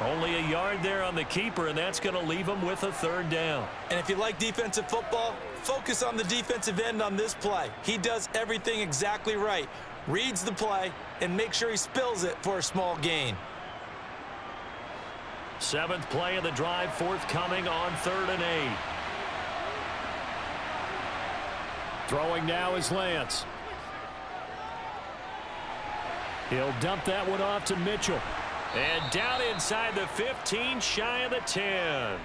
Only a yard there on the keeper, and that's going to leave them with a 3rd down. And if you like defensive football, focus on the defensive end on this play. He does everything exactly right. Reads the play and makes sure he spills it for a small gain. 7th play of the drive, forthcoming on 3rd and 8. Throwing now is Lance. He'll dump that one off to Mitchell. And down inside the 15, shy of the 10.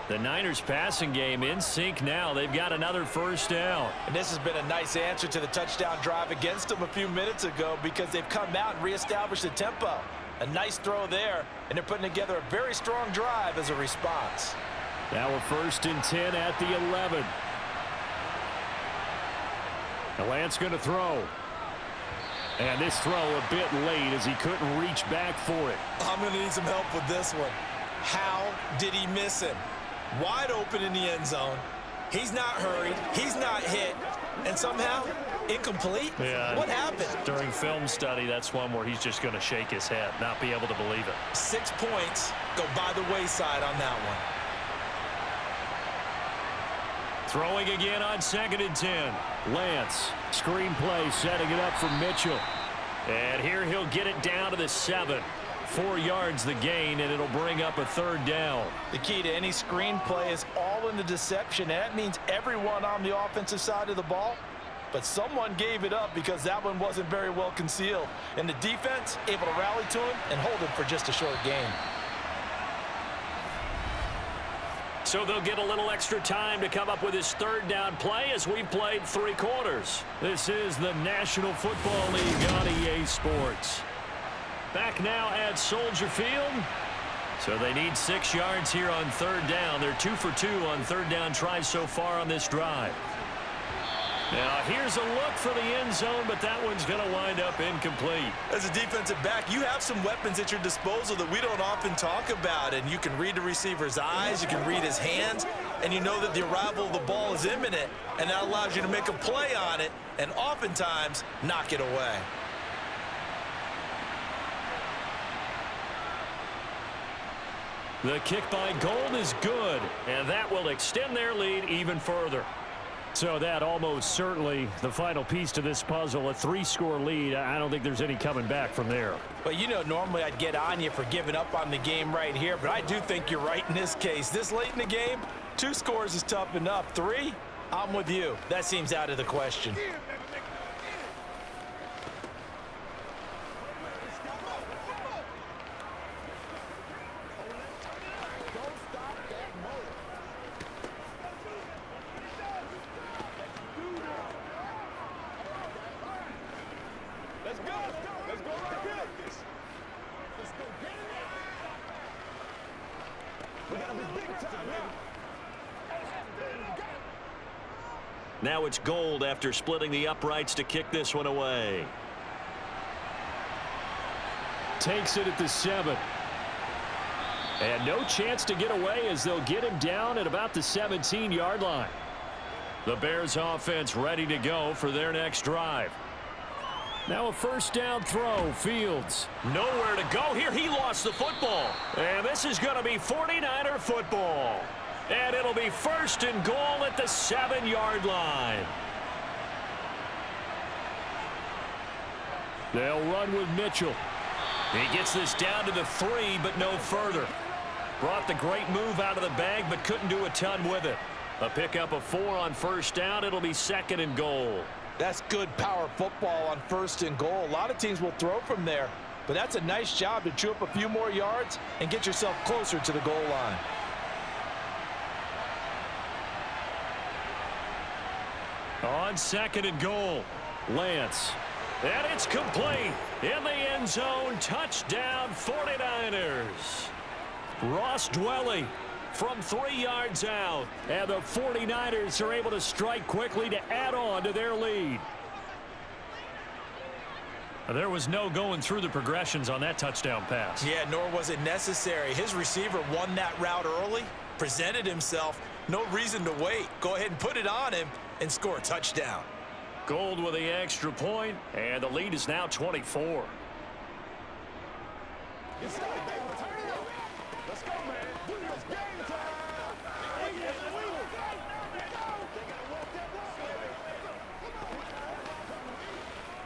The Niners passing game in sync now. They've got another 1st down. And this has been a nice answer to the touchdown drive against them a few minutes ago because they've come out and reestablished the tempo. A nice throw there, and they're putting together a very strong drive as a response. Now a 1st and 10 at the 11. The Lance going to throw. And this throw a bit late as he couldn't reach back for it. I'm going to need some help with this one. How did he miss him? Wide open in the end zone. He's not hurried. He's not hit. And somehow, incomplete? Yeah. What happened? During film study, that's one where he's just going to shake his head, not be able to believe it. 6 points go by the wayside on that one. Throwing again on 2nd and 10. Lance, screen play, setting it up for Mitchell. And here he'll get it down to the 7. 4 yards the gain, and it'll bring up a 3rd down. The key to any screen play is all in the deception, and that means everyone on the offensive side of the ball. But someone gave it up because that one wasn't very well concealed. And the defense able to rally to him and hold him for just a short gain. So they'll get a little extra time to come up with his 3rd down play as we've played 3 quarters. This is the National Football League on EA Sports. Back now at Soldier Field. So they need 6 yards here on 3rd down. They're 2 for 2 on 3rd down tries so far on this drive. Now here's a look for the end zone, but that one's going to wind up incomplete. As a defensive back, you have some weapons at your disposal that we don't often talk about, and you can read the receiver's eyes, you can read his hands, and you know that the arrival of the ball is imminent, and that allows you to make a play on it and oftentimes knock it away. The kick by Gold is good, and that will extend their lead even further. So that almost certainly the final piece to this puzzle, a 3-score lead. I don't think there's any coming back from there. But you know, normally I'd get on you for giving up on the game right here, but I do think you're right in this case. This late in the game, 2 scores is tough enough. 3, I'm with you. That seems out of the question. Now it's Gold after splitting the uprights to kick this one away. Takes it at the 7. And no chance to get away as they'll get him down at about the 17-yard line. The Bears offense ready to go for their next drive. Now a 1st down throw. Fields nowhere to go here. He lost the football. And this is going to be 49er football. And it'll be 1st and goal at the 7-yard line. They'll run with Mitchell. He gets this down to the 3, but no further. Brought the great move out of the bag, but couldn't do a ton with it. A pickup of 4 on 1st down. It'll be 2nd and goal. That's good power football on 1st and goal. A lot of teams will throw from there, but that's a nice job to chew up a few more yards and get yourself closer to the goal line. On 2nd and goal, Lance. And it's complete. In the end zone, touchdown 49ers. Ross Dwelly from 3 yards out. And the 49ers are able to strike quickly to add on to their lead. There was no going through the progressions on that touchdown pass. Yeah, nor was it necessary. His receiver won that route early, presented himself. No reason to wait. Go ahead and put it on him and score a touchdown. Gold with the extra point, and the lead is now 24. Let's go, man. It's game time.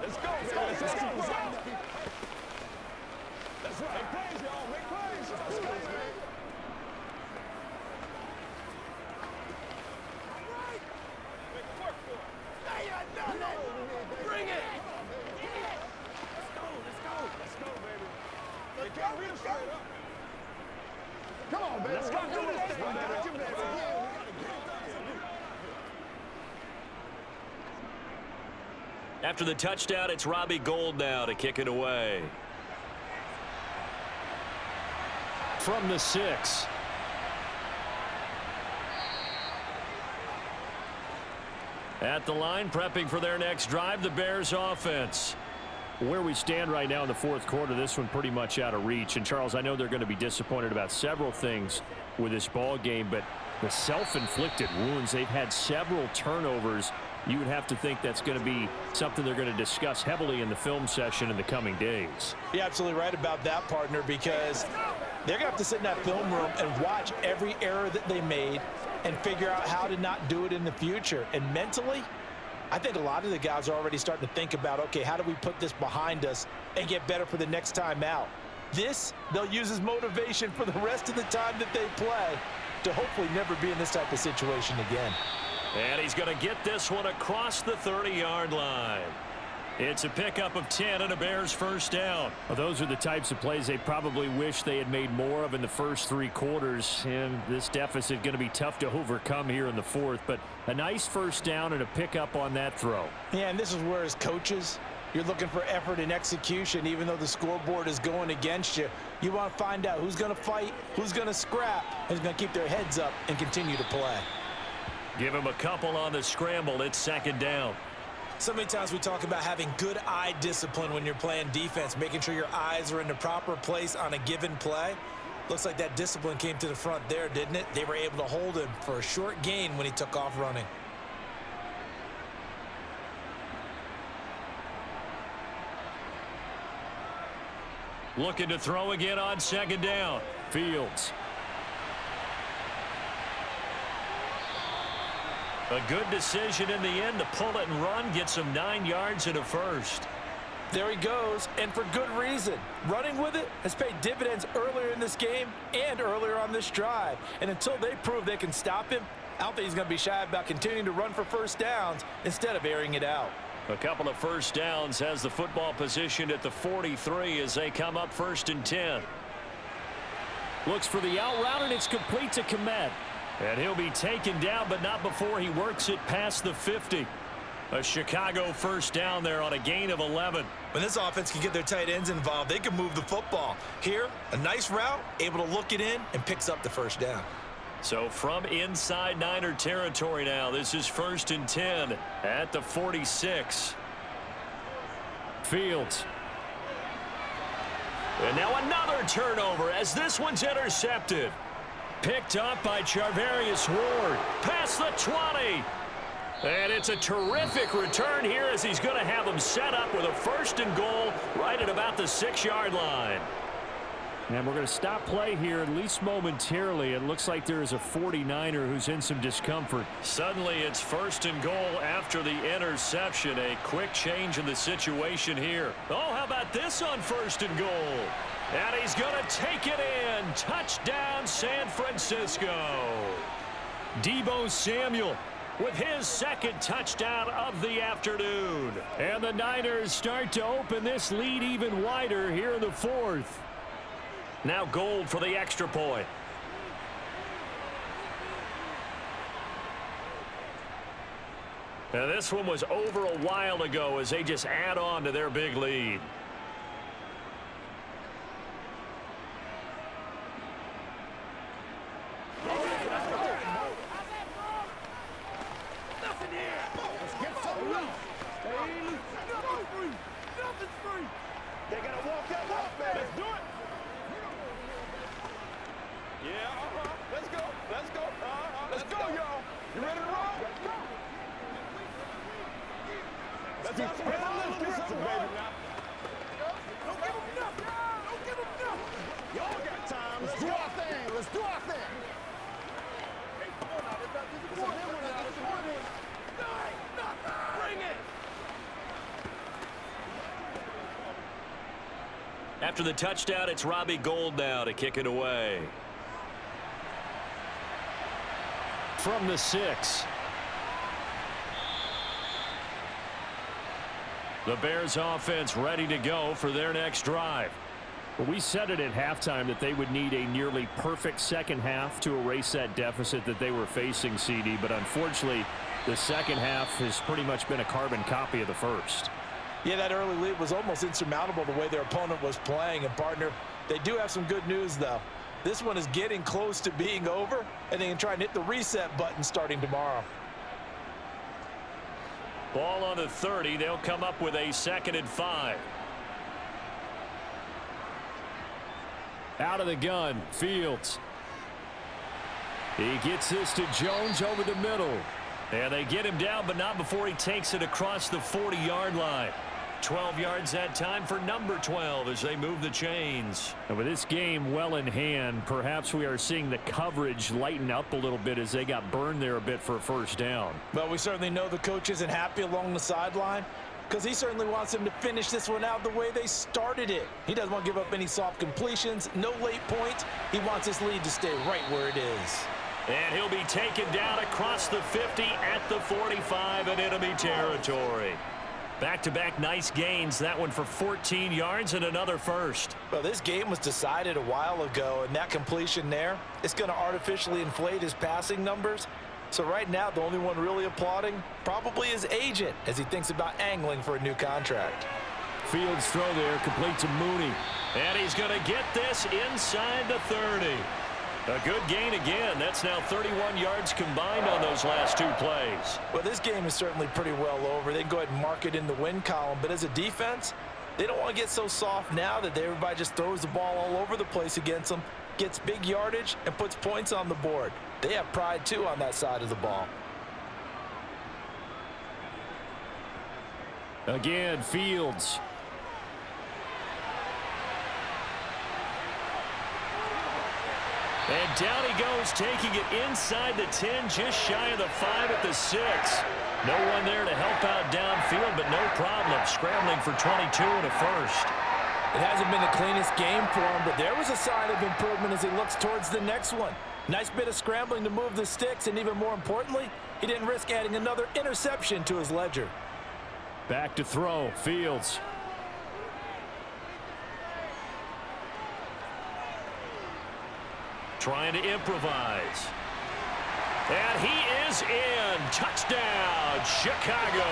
Let's go, man. Let's go. That's right. Make plays, y'all. Make plays. Let's go, man. Bring it! Let's go, baby. Let's go. Come on, baby. Let's go do this thing, baby. After the touchdown, it's Robbie Gould now to kick it away. From the 6. At the line, prepping for their next drive, the Bears offense. Where we stand right now in the 4th quarter, this one pretty much out of reach. And, Charles, I know they're going to be disappointed about several things with this ball game, but the self-inflicted wounds, they've had several turnovers. You would have to think that's going to be something they're going to discuss heavily in the film session in the coming days. You're absolutely right about that, partner, because they're going to have to sit in that film room and watch every error that they made and figure out how to not do it in the future. And mentally, I think a lot of the guys are already starting to think about, okay, how do we put this behind us and get better for the next time out? This, they'll use as motivation for the rest of the time that they play to hopefully never be in this type of situation again. And he's going to get this one across the 30-yard line. It's a pickup of 10 and a Bears first down. Well, those are the types of plays they probably wish they had made more of in the first 3 quarters. And this deficit going to be tough to overcome here in the 4th. But a nice first down and a pickup on that throw. Yeah, and this is where as coaches, you're looking for effort and execution. Even though the scoreboard is going against you, you want to find out who's going to fight, who's going to scrap, who's going to keep their heads up and continue to play. Give him a couple on the scramble. It's 2nd down. So many times we talk about having good eye discipline when you're playing defense, making sure your eyes are in the proper place on a given play. Looks like that discipline came to the front there, didn't it? They were able to hold him for a short gain when he took off running. Looking to throw again on 2nd down. Fields. A good decision in the end to pull it and run, gets him 9 yards and a first. There he goes, and for good reason. Running with it has paid dividends earlier in this game and earlier on this drive. And until they prove they can stop him, I don't think he's going to be shy about continuing to run for first downs instead of airing it out. A couple of first downs, has the football positioned at the 43 as they come up 1st and 10. Looks for the out route, and it's complete to Komet. And he'll be taken down, but not before he works it past the 50. A Chicago first down there on a gain of 11. When this offense can get their tight ends involved, they can move the football. Here, a nice route, able to look it in, and picks up the first down. So from inside Niner territory now, this is 1st and 10 at the 46. Fields. And now another turnover as this one's intercepted. Picked up by Charvarius Ward. Past the 20. And it's a terrific return here as he's going to have him set up with a 1st and goal right at about the 6-yard line. And we're going to stop play here, at least momentarily. It looks like there is a 49er who's in some discomfort. Suddenly it's 1st and goal after the interception. A quick change in the situation here. Oh, how about this on 1st and goal? And he's going to take it in. Touchdown, San Francisco. Deebo Samuel with his second touchdown of the afternoon. And the Niners start to open this lead even wider here in the fourth. Now Gold for the extra point. Now this one was over a while ago as they just add on to their big lead. They gotta walk that walk, man. Let's do it. Yeah, Let's go. Let's go. Let's go, y'all. You ready to roll? Let's get some baby now. Don't give them nothing. Don't give them nothing. Y'all got time. Let's do our thing. Let's do our thing. Hey, come on now. Bring it. After the touchdown, it's Robbie Gould now to kick it away. From the 6. The Bears offense ready to go for their next drive. Well, we said it at halftime that they would need a nearly perfect second half to erase that deficit that they were facing, CD, but unfortunately, the second half has pretty much been a carbon copy of the first. Yeah, that early lead was almost insurmountable the way their opponent was playing. And, partner, they do have some good news, though. This one is getting close to being over, and they can try and hit the reset button starting tomorrow. Ball on the 30. They'll come up with a 2nd and 5. Out of the gun, Fields. He gets this to Jones over the middle. And they get him down, but not before he takes it across the 40-yard line. 12 yards that time for number 12 as they move the chains. And with this game well in hand, perhaps we are seeing the coverage lighten up a little bit as they got burned there a bit for a first down. Well, we certainly know the coach isn't happy along the sideline because he certainly wants them to finish this one out the way they started it. He doesn't want to give up any soft completions, no late points. He wants his lead to stay right where it is. And he'll be taken down across the 50 at the 45 in enemy territory. Back-to-back nice gains. That one for 14 yards and another first. Well, this game was decided a while ago, and that completion there, it's going to artificially inflate his passing numbers. So right now, the only one really applauding probably his agent as he thinks about angling for a new contract. Fields throw there, complete to Mooney. And he's going to get this inside the 30. A good gain again. That's now 31 yards combined on those last 2 plays. Well, this game is certainly pretty well over. They can go ahead and mark it in the win column. But as a defense, they don't want to get so soft now that everybody just throws the ball all over the place against them, gets big yardage, and puts points on the board. They have pride, too, on that side of the ball. Again, Fields. And down he goes, taking it inside the 10, just shy of the 5 at the 6. No one there to help out downfield, but no problem. Scrambling for 22 and a first. It hasn't been the cleanest game for him, but there was a sign of improvement as he looks towards the next one. Nice bit of scrambling to move the sticks, and even more importantly, he didn't risk adding another interception to his ledger. Back to throw, Fields. Trying to improvise. And he is in. Touchdown, Chicago.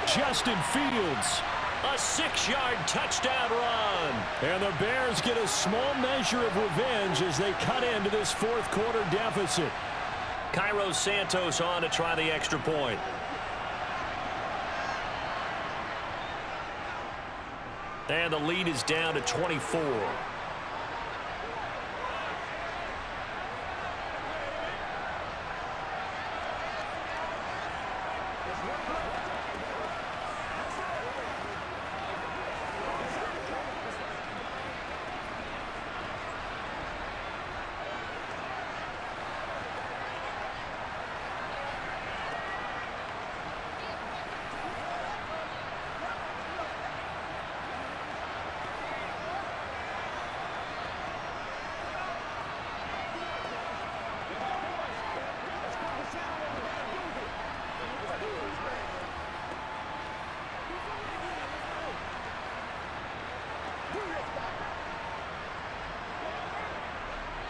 Justin Fields, a 6-yard touchdown run. And the Bears get a small measure of revenge as they cut into this fourth quarter deficit. Cairo Santos on to try the extra point. And the lead is down to 24.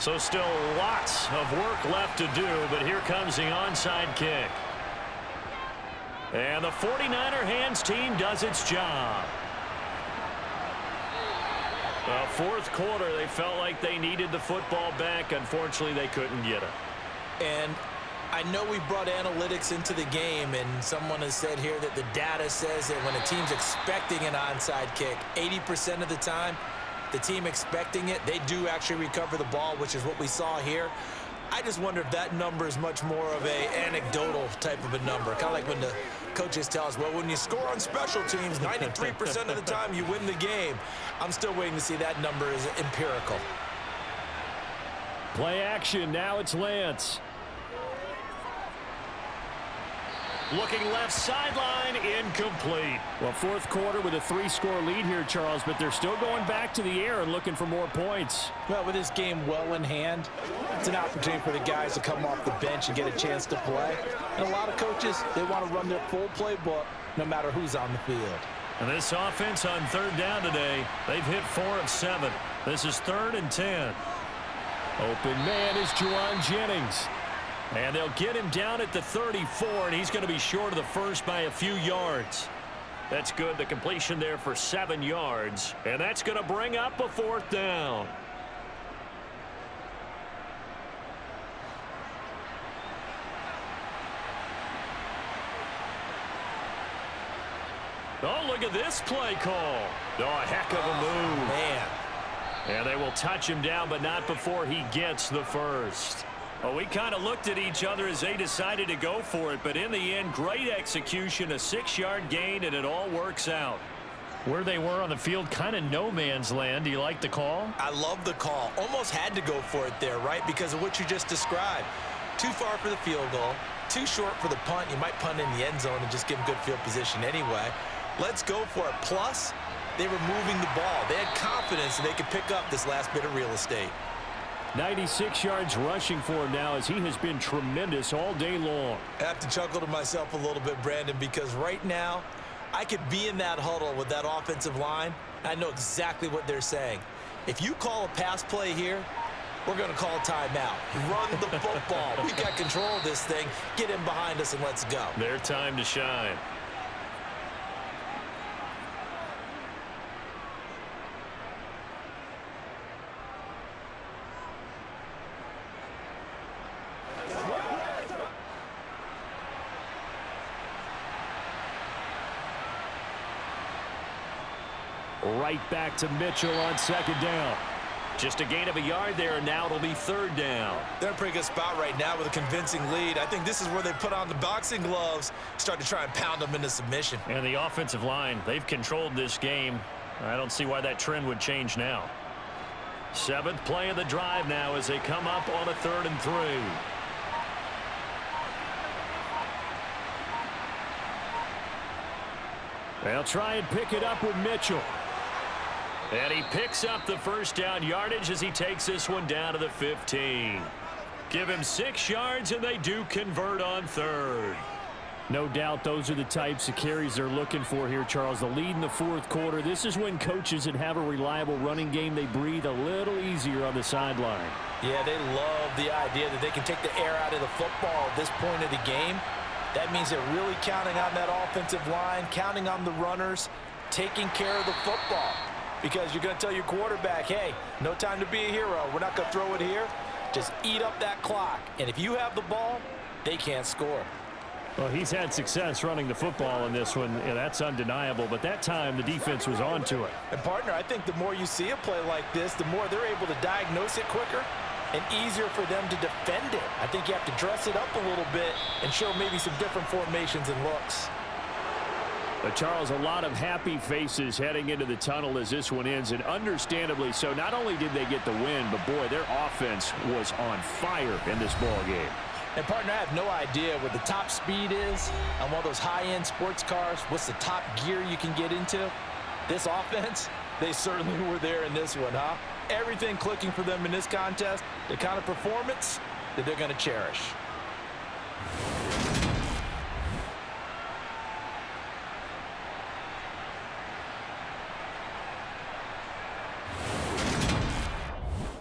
So still lots of work left to do, but here comes the onside kick. And the 49er hands team does its job. Fourth quarter, they felt like they needed the football back. Unfortunately, they couldn't get it. And I know we brought analytics into the game, and someone has said here that the data says that when a team's expecting an onside kick, 80% of the time, the team expecting it, they do actually recover the ball, which is what we saw here. I just wonder if that number is much more of a anecdotal type of a number. Kind of like when the coaches tell us, well, when you score on special teams, 93% of the time you win the game. I'm still waiting to see that number is empirical. Play action. Now it's Lance. Looking left sideline, incomplete. Well, fourth quarter with a 3-score lead here, Charles, but they're still going back to the air and looking for more points. Well, with this game well in hand, it's an opportunity for the guys to come off the bench and get a chance to play. And a lot of coaches, they want to run their full playbook no matter who's on the field. And this offense on third down today, they've hit 4 of 7. This is 3rd and 10. Open man is Juwan Jennings. And they'll get him down at the 34, and he's going to be short of the first by a few yards. That's good. The completion there for 7 yards. And that's going to bring up a 4th down. Oh, look at this play call. Oh, a heck of a move. Man. And they will touch him down, but not before he gets the first. Well, we kind of looked at each other as they decided to go for it, but in the end, great execution, a 6-yard gain, and it all works out. Where they were on the field, kind of no man's land. Do you like the call? I love the call. Almost had to go for it there, right, because of what you just described. Too far for the field goal, too short for the punt. You might punt in the end zone and just give them good field position anyway. Let's go for it. Plus, they were moving the ball. They had confidence that they could pick up this last bit of real estate. 96 yards rushing for him now as he has been tremendous all day long. I have to chuckle to myself a little bit, Brandon, because right now I could be in that huddle with that offensive line. I know exactly what they're saying. If you call a pass play here, we're going to call a timeout. Run the football. We've got control of this thing. Get in behind us and let's go. Their time to shine. Right back to Mitchell on 2nd down. Just a gain of a yard there, and now it'll be 3rd down. They're in a pretty good spot right now with a convincing lead. I think this is where they put on the boxing gloves, start to try and pound them into submission. And the offensive line, they've controlled this game. I don't see why that trend would change now. 7th play of the drive now as they come up on a 3rd and 3. They'll try and pick it up with Mitchell. And he picks up the first down yardage as he takes this one down to the 15. Give him 6 yards, and they do convert on 3rd. No doubt those are the types of carries they're looking for here, Charles. The lead in the 4th quarter. This is when coaches that have a reliable running game, they breathe a little easier on the sideline. Yeah, they love the idea that they can take the air out of the football at this point of the game. That means they're really counting on that offensive line, counting on the runners, taking care of the football. Because you're going to tell your quarterback, hey, no time to be a hero. We're not going to throw it here. Just eat up that clock. And if you have the ball, they can't score. Well, he's had success running the football in this one, and that's undeniable. But that time, the defense was on to it. And, partner, I think the more you see a play like this, the more they're able to diagnose it quicker and easier for them to defend it. I think you have to dress it up a little bit and show maybe some different formations and looks. But, Charles, a lot of happy faces heading into the tunnel as this one ends, and understandably so. Not only did they get the win, but, boy, their offense was on fire in this ball game. And, partner, I have no idea what the top speed is on one of those high-end sports cars. What's the top gear you can get into? This offense, they certainly were there in this one, huh? Everything clicking for them in this contest, the kind of performance that they're going to cherish.